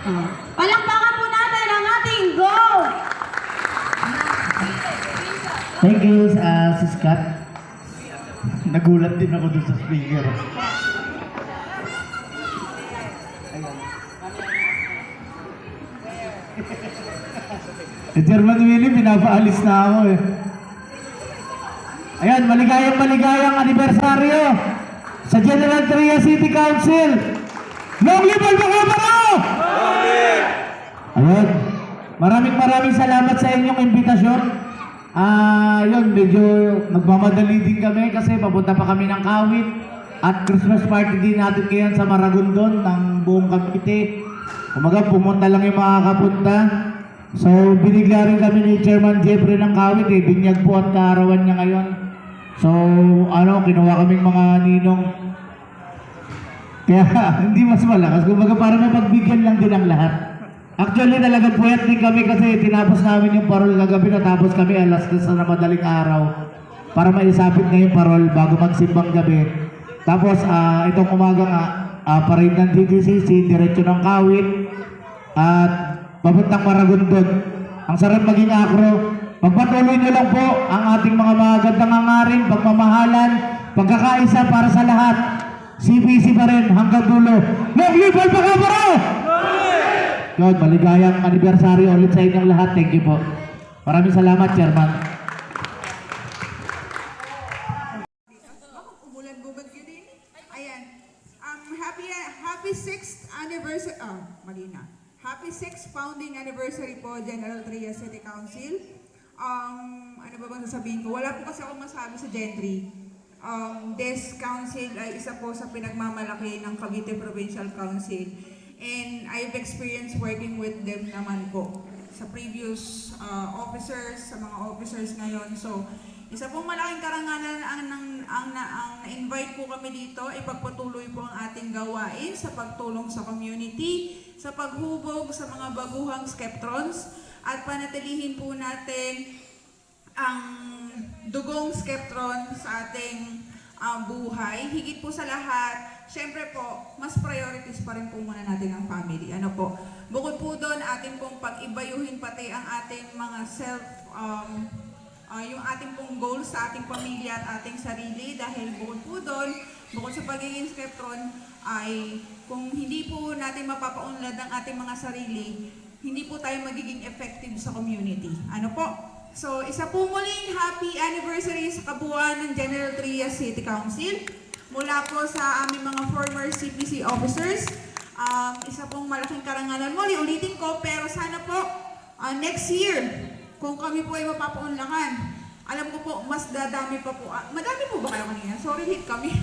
Palakpakan po natin ang ating goal! Thank you, si Scott. Nagulat din ako dun sa speaker. Si Chairman Willie, pinapaalis na ako eh. Ayan, maligayang anibersaryo sa General Trias City Council. Long live Albacabara! Ayun, maraming salamat sa inyong imbitasyon. Yun, medyo nagmamadali din kami kasi papunta pa kami ng Kawit at Christmas party din natin ngayon sa Maragondon ng buong Cavite. Kumaga, pumunta lang yung makakapunta. So, binigla rin kami ni Chairman Jeffrey ng Kawit eh. Binyag po at kaarawan niya ngayon. So, kinuha kaming mga ninong. Kaya, hindi mas malakas. Kumaga, para may pagbigyan lang din ang lahat. Actually, talagang puyat din kami kasi tinapos namin yung parol kagabi, natapos kami alas 10 na madaling araw para maisapit na yung parol bago magsimbang gabi. Tapos, itong umaga nga, parade ng DDCC, diretso ng Kawit at papuntang Maragondon. Ang sarap maging akro. Pagpatuloy nyo lang po ang ating mga magandang hangarin, pagmamahalan, pagkakaisa para sa lahat. CBC pa rin hanggang dulo. Long live Albacabara! Yun, maligayang anibersaryo ulit sa inyong lahat. Thank you po. Maraming salamat, Chairman. Umulan-gubad yun din. Ayan. Happy 6th anniversary. Mali na. Happy 6th founding anniversary po, General Trias City Council. Ano ba bang sasabihin ko? Wala po kasi ako masabi sa Gentry. This council ay isa po sa pinagmamalaki ng Cavite Provincial Council. And I've experienced working with them naman po sa previous officers, sa mga officers ngayon. So, isa pong malaking karangalan ang na-invite po kami dito, ipagpatuloy po ang ating gawain sa pagtulong sa community, sa paghubog sa mga baguhang skeptrons, at panatilihin po natin ang dugong skeptron sa ating buhay. Higit po sa lahat, syempre po, mas priorities pa rin po muna natin ang family. Ano po? Bukod po doon, atin pong pag-ibayuhin pati ang ating mga yung ating pong goals sa ating pamilya at ating sarili. Dahil bukod po doon, bukod sa pagiging skeptron, ay kung hindi po natin mapapaunlad ang ating mga sarili, hindi po tayo magiging effective sa community. Ano po? So, isa po muling happy anniversary sa kabuuan ng General Trias City Council. Mula po sa aming mga former CPC officers. Isa pong malaking karangalan muli, ulitin ko, pero sana po next year, kung kami po ay mapapaunlakan, alam ko po, mas dadami pa po. Madami po ba kayo kanina? Sorry, hit kami.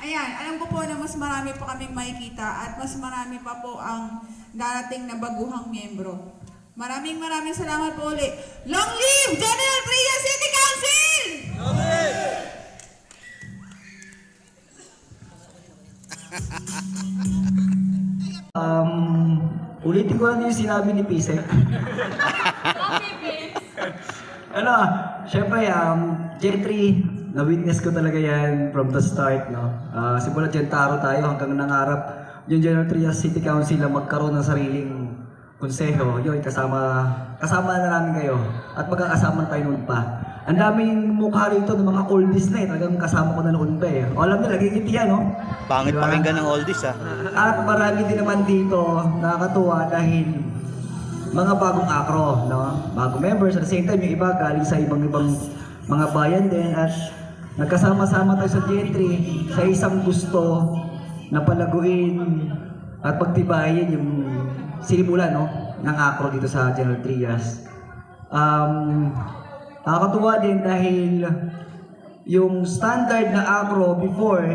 Ayan, alam ko po na mas marami pa kaming makikita at mas marami pa po ang darating na baguhang miyembro. Maraming salamat po ulit. Long live General Trias City Council! Ulitin ko lang yung sinabi ni Pise. Syempre, Gentry, na-witness ko talaga yan from the start, no? Simula Gentaro tayo hanggang nangarap yung General Trias City Council na magkaroon ng sariling konseho. Yun, kasama na namin kayo. At magkakasama tayo noon pa. Ang daming mukha rito ng mga oldies na eh. Talagang kasama ko na noon pa eh. O alam nila, gigitiyan, no? Pangit Diba? pakinggan ng oldies, ah. At marami din naman dito nakakatuwa dahil mga bagong akro, no? Bagong members. At the same time, yung iba galing sa ibang mga bayan din. At nagkasama-sama tayo sa Gentry sa isang gusto na palaguin at pagtibayin yung sinimulan, no? Ng akro dito sa General Trias. Nakakatuwa din dahil yung standard na acro before,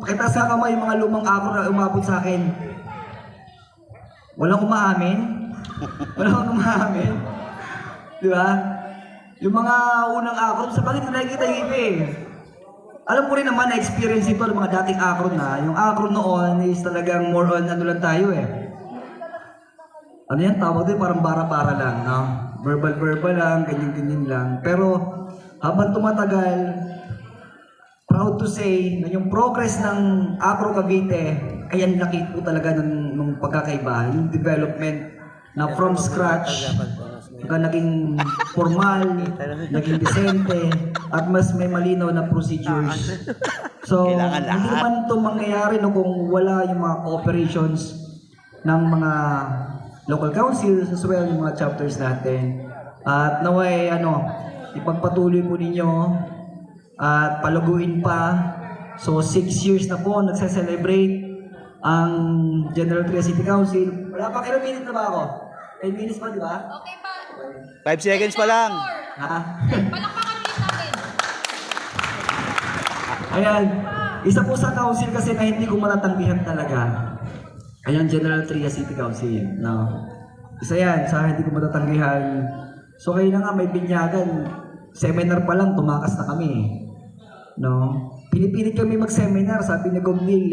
kita sa kamay yung mga lumang acro na umabot sa akin, walang umaamin. Walang umaamin. Di ba? Yung mga unang acro, sa bakit nakikita yung iba eh. Alam ko rin naman na experience ito ng mga dating acro na. Yung acro noon is talagang more on ano lang tayo eh. Ano yan, tawag din parang bara-bara lang, no? Verbal lang, ganyan-ganyan lang. Pero habang tumatagal, proud to say na yung progress ng Acro Cavite ay ang laki po talaga ng nung pagkakaiba, yung development na from scratch, hanggang naging formal, naging decente, at mas may malinaw na procedures. So, hindi naman ito mangyayari no, kung wala yung mga cooperations ng mga local councils as well, yung mga chapters natin. At naway, ipagpatuloy po ninyo at palaguin pa. So, 6 years na po nagse-celebrate ang General Trias City Council. Wala pa, ilang minutes na ba ako? 10 minutes pa, di ba? Okay pa. 5 seconds pa lang. Ha? Palakpakan din natin. Ayan, isa po sa council kasi na hindi ko matatanggihan talaga. Ayan, General Trias City Council. No? Isa yan, sa hindi ko matatanggihan. So kayo na nga, may binyagan. Seminar pa lang, tumakas na kami. No? Pinipilit kami mag-seminar, sabi ni Gomnil,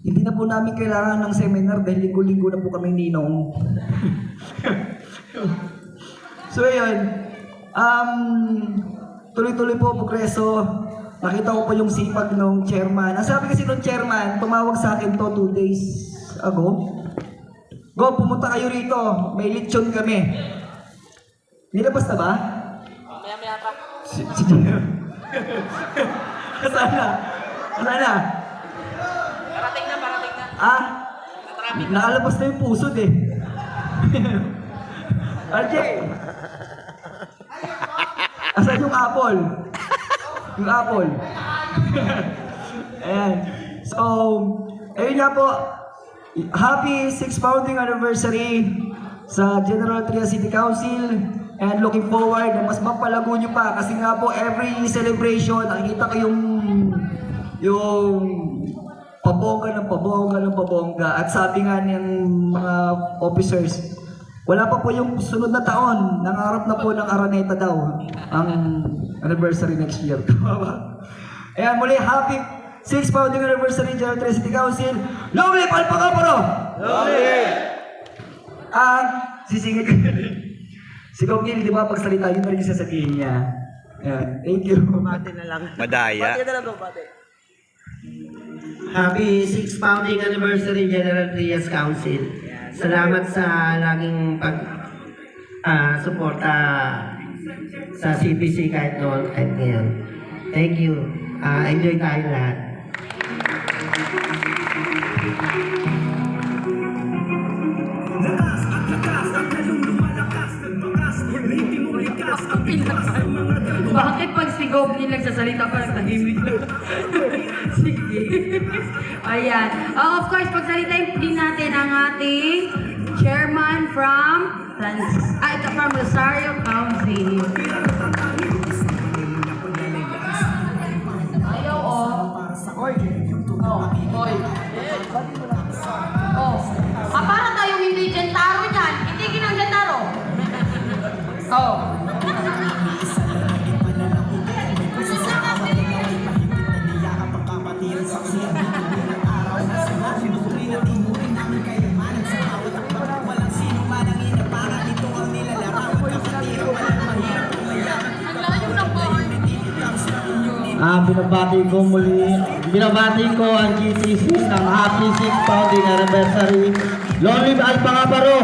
hindi na po namin kailangan ng seminar dahil linggo-linggo na po kami ninong. So ayun, tuloy-tuloy po progreso. Nakita ko pa yung sipag ng chairman. Ang sabi kasi ng chairman, tumawag sa akin to 2 days ago. Go, pumunta kayo rito. May lechon kami. Nilabas na ba? Maya-maya pa. Sana. Sana. Parating na. Ah? Nakalabas na yung pusod eh. RJ! Asan yung apple? Yung apple. Ayan. So, ayun nga po. Happy 6th founding anniversary sa General Trias City Council. And looking forward na mas mapalago nyo pa. Kasi nga po, every celebration, nakikita ko yung pabongga. At sabi nga ng mga officers, wala pa po yung sunod na taon. Nangarap na po ng Araneta daw ang anniversary next year. Ayan, muli, happy 6th founding anniversary General Trias City Council. Long live Alpacaparo! Long live! Sisingit ko si Gomnil, di ba, pagsalita, yun na rin yung sasabihin niya. Ayan, thank you. Madaya. Happy 6th founding anniversary General Trias Council. Salamat sa laging suporta sa CPC kahit noon kahit ngayon. Thank you. Enjoy tayo lahat. Bakit pag si Goblin nagsasalita parang tahimik na? Sige. Ayan. Of course, pagsalitain din natin ang ating chairman from Rosario Council. Ayaw, para tayong hindi Gentaro dyan. Hindi ginang Gentaro. Binabati ko ang GTC ng Happy 6th founding anniversary. Long live Alpacaparo!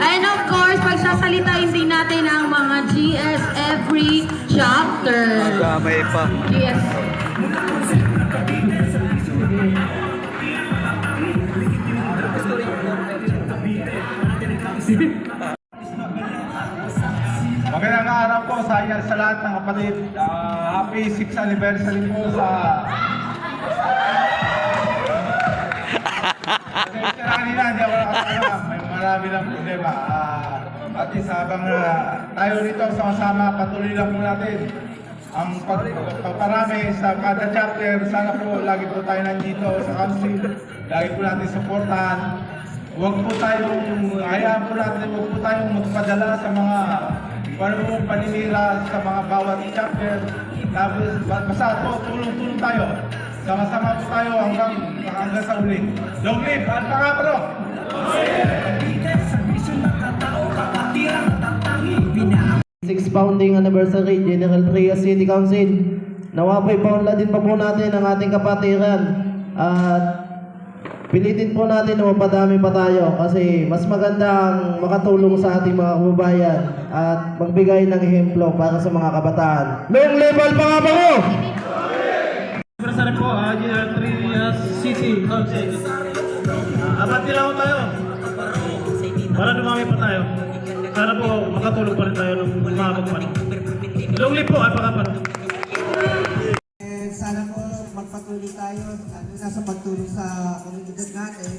And of course, pagsasalitain din natin ang mga GS every chapter. Damay pa. GS. Magandang araw po sa lahat ng kapatid. Happy 6th anniversary po sa... Kanina, hindi ako nakasama. May marami lang problema. At isa habang tayo rito sama-sama, patuloy lang po natin ang pagparami sa kada chapter. Sana po lagi po tayo nandito sa council. Lagi po natin supportahan. Huwag po tayong, hayaan po natin, huwag po tayong magpadala sa mga paninira sa mga bawat chapter. Tapos basta po, tulong-tulong tayo. Sama-sama po tayo hanggang sa uli. Long live Alpacaparo! 6th founding anniversary General Trias City Council. Nawa po'y paunladin pa po natin ang ating kapatiran at pilitin po natin na mapadami pa tayo kasi mas magandang makatulong sa ating mga kababayan at magbigay ng ehemplo para sa mga kabataan. Long level pa nga ba ko? Anniversary po, General Trias City Council. Abati lang ako tayo. Para dumami pa tayo. Sana po makatulong pa rin tayo ng mga kapatid. Long live po, alpakapan. Sana po magpatuloy tayo lalo na sa pagtulong sa komunidad natin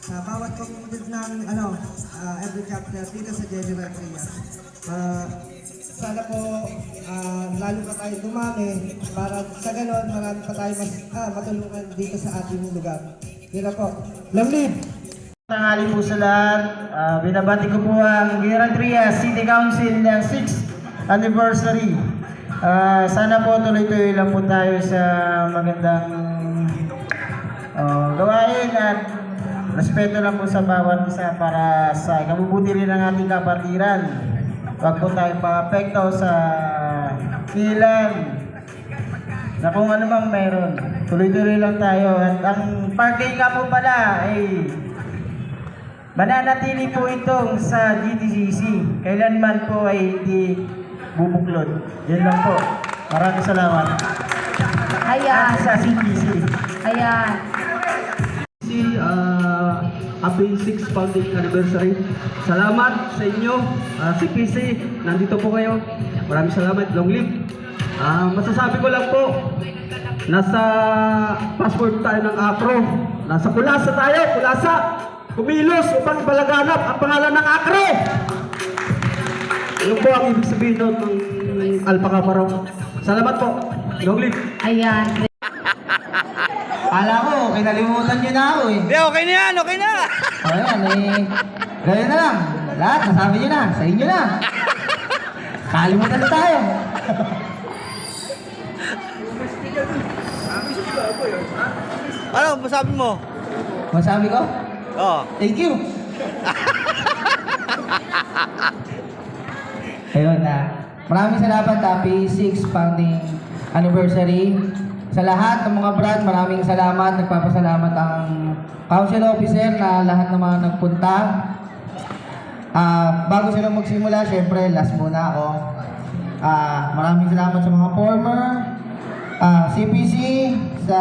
sa bawat komunidad ng every chapter dito sa General Trias. Sana po lalo pa tayo dumami para sa ganon marami pa tayo matulungan dito sa ating lugar. Yun na po. Long live! Tanghali po sa lahat. Binabati ko po ang General Trias City Council ng 6th anniversary. Sana po tuloy-tuloy lang po tayo sa magandang gawain at respeto lang po sa bawat isa para sa ikabubuti rin ng ating kapatiran. Huwag po tayo pa-apekto sa kilan na kung ano mang meron. Tuloy-tuloy lang tayo. At ang party nga po pala ay mananatili po itong sa GTCC. Kailanman po ay hindi bubuklod. Yan lang po. Maraming salamat. Ayan. At sa CPC. Ayan. Happy 6th founding anniversary. Salamat sa inyo. CPC, nandito po kayo. Maraming salamat. Long live. Masasabi ko lang po, nasa passport tayo ng ACRO. Nasa Kulasa tayo. Kulasa. Kumilos upang palaganap ang pangalan ng ACRO. Yun po ang ibig sabihin doon ng Alpaca Parong. Salamat po. Long live. Ayan. Kala ko, kinalimutan nyo na ako eh. Hindi, okay na yan, okay na. Ayan eh, gaya na lang. Lahat, nasabi nyo na, sa inyo na. Kalimutan na tayo. Ano, masabi mo? Masabi ko? Oo. Thank you. Ayun na. Maraming salamat, Happy 6th founding anniversary. Sa lahat ng mga brand, maraming salamat. Nagpapasalamat ang council officer na lahat ng mga nagpunta. Bago sila magsimula, syempre, last muna ako. Maraming salamat sa mga former, CPC, sa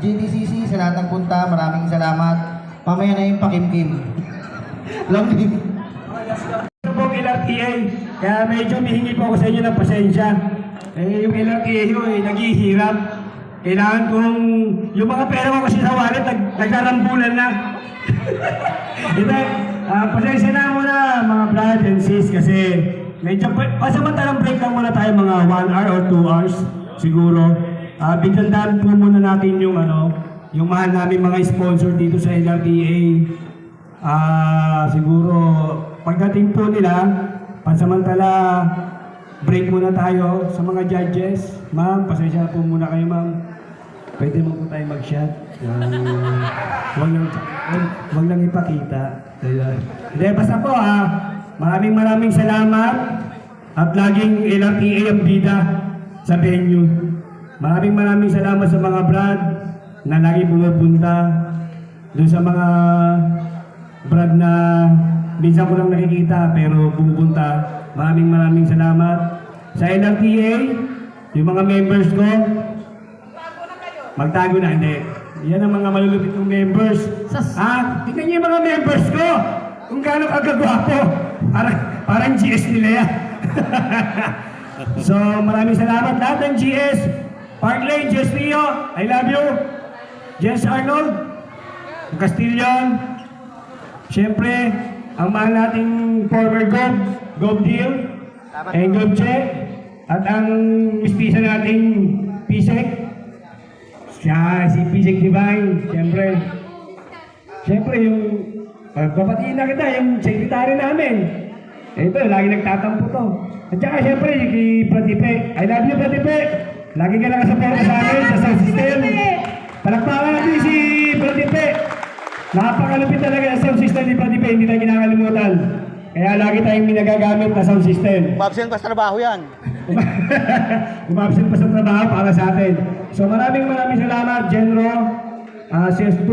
GTCC, sa lahat ng punta. Maraming salamat. Mamaya na yung pakimkim. Long live. Ito po LRTA, kaya medyo mihingi po ako sa inyo ng pasensya. Yung LRTA yun ay naghihirap. Kailangan kong, yung mga pera ko kasi sa wallet, nagkarambulan na. Ito, pasensya na muna mga brad and sis kasi medyo, pasamantalang break lang muna tayo mga 1 hour or 2 hours siguro. Biglandaan po muna natin yung yung mahal namin mga sponsor dito sa LRTA. Siguro, pagdating po nila, pansamantala, break muna tayo sa mga judges. Ma'am, pasensya po muna kayo, ma'am. Pwede mo po tayo mag-shot. Wag lang ipakita. Hindi, basta po maraming salamat at laging LRTA ang bida sa venue. Maraming salamat sa mga brad na lagi pumupunta doon sa mga brad na minsan ko lang nakikita pero pumupunta. Maraming salamat sa LRTA, yung mga members ko. Magtago na, hindi. Yan ang mga malulupit kong members. Tingnan niyo yung mga members ko. Kung gaano kagagwapo. Parang GS nila yan. So, maraming salamat lahat ng GS. Park Lane, Jess Rio, I love you. Jess Arnold, Castillon. Siyempre, ang mahal nating former Gov Deal, and Gov Che, at ang mistisa nating Pisek. Siya, si Pisek Divine, siyempre yung papatiin na kita, yung sekretary namin. Ito, lagi nagtatampo to. At saka siyempre, si Pratipe, I love you Pratipe. Lagi ka nakasuporta sa amin sa sound system. Palakpakan natin si Pratipe. Napakalupit talaga ang sound system ni Pratipe, hindi tayo kinakalimutan. Kaya lagi tayong minagagamit na sound system. Babsen pa sa trabaho yan. Umabsent pa sa trabaho para sa atin. So maraming salamat, Genro, CS2,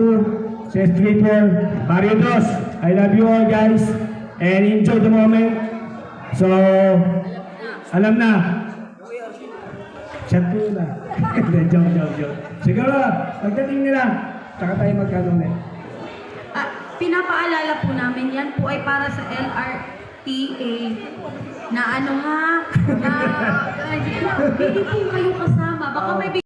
CS34, Mario Dos. I love you all guys and enjoy the moment. So, alam na. Chat po na. Joke. Siguro, pagdating nila, tsaka tayo magkanunin. Pinapaalala po namin, yan po ay para sa LRTA na ano ha, na hindi po kayo kasama. Baka may